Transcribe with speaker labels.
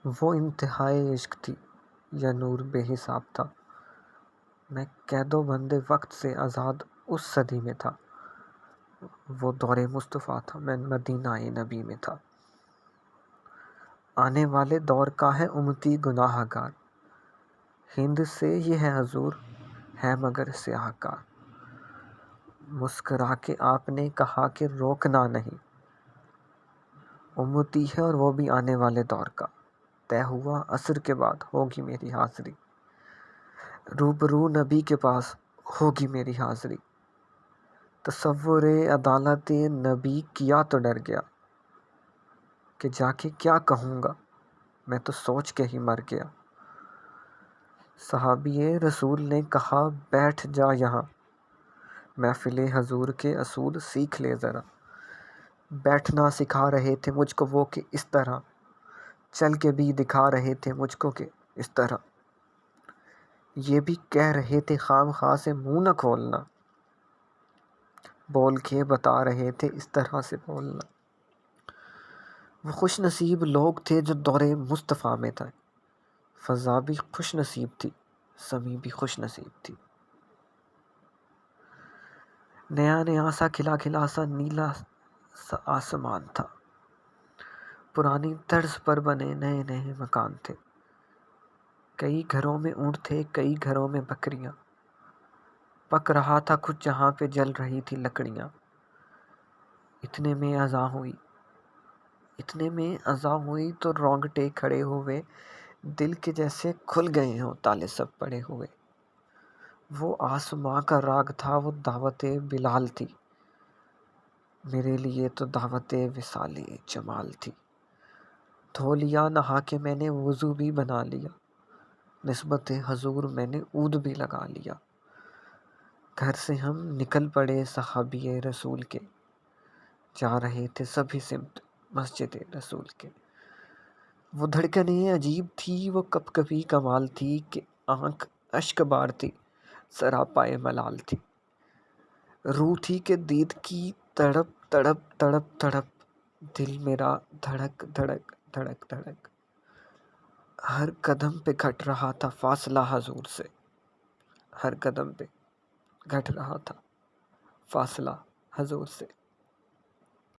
Speaker 1: وہ انتہائے عشق تھی یا نور بے حساب تھا، میں قید و بند وقت سے آزاد اس صدی میں تھا، وہ دور مصطفیٰ تھا، میں مدینہ نبی میں تھا۔ آنے والے دور کا ہے امتی گناہ گار، ہند سے یہ ہے حضور ہے مگر سیاہ کار۔ مسکرا کے آپ نے کہا کہ روکنا نہیں، امتی ہے اور وہ بھی آنے والے دور کا، طے ہوا عصر کے بعد ہوگی میری حاضری، روبرو نبی کے پاس ہوگی میری حاضری۔ تصور عدالت نبی کیا تو ڈر گیا، کہ جا کے کیا کہوں گا، میں تو سوچ کے ہی مر گیا۔ صحابی رسول نے کہا بیٹھ جا یہاں، محفل حضور کے اصول سیکھ لے ذرا۔ بیٹھنا سکھا رہے تھے مجھ کو وہ کہ اس طرح، چل کے بھی دکھا رہے تھے مجھ کو کہ اس طرح، یہ بھی کہہ رہے تھے خام خواہ سے منہ نہ کھولنا، بول کے بتا رہے تھے اس طرح سے بولنا۔ وہ خوش نصیب لوگ تھے جو دور مصطفیٰ میں تھے، فضا بھی خوش نصیب تھی، سمیع بھی خوش نصیب تھی۔ نیا نیا سا کھلا کھلا سا نیلا سا آسمان تھا، پرانی طرز پر بنے نئے نئے مکان تھے، کئی گھروں میں اونٹ تھے کئی گھروں میں بکریاں، پک رہا تھا کچھ جہاں پہ جل رہی تھی لکڑیاں۔ اتنے میں اذاں ہوئی تو رونگٹے کھڑے ہوئے، دل کے جیسے کھل گئے ہوں تالے سب پڑے ہوئے۔ وہ آسماں کا راگ تھا وہ دعوت بلال تھی، میرے لیے تو دعوت وصال جمال تھی۔ دھو لیا نہا کے میں نے وضو بھی بنا لیا، نسبت حضور میں نے عود بھی لگا لیا۔ گھر سے ہم نکل پڑے صحابی رسول کے، جا رہے تھے سبھی سمت مسجد رسول کے۔ وہ دھڑکنیں عجیب تھی وہ کپ کپی کمال تھی، کہ آنکھ اشک بار تھی سراپائے ملال تھی۔ روح تھی کہ دید کی تڑپ تڑپ تڑپ تڑپ، دل میرا دھڑک دھڑک دھڑک دھڑک، ہر قدم پہ گھٹ رہا تھا فاصلہ حضور سے، ہر قدم پہ گھٹ رہا تھا فاصلہ حضور سے۔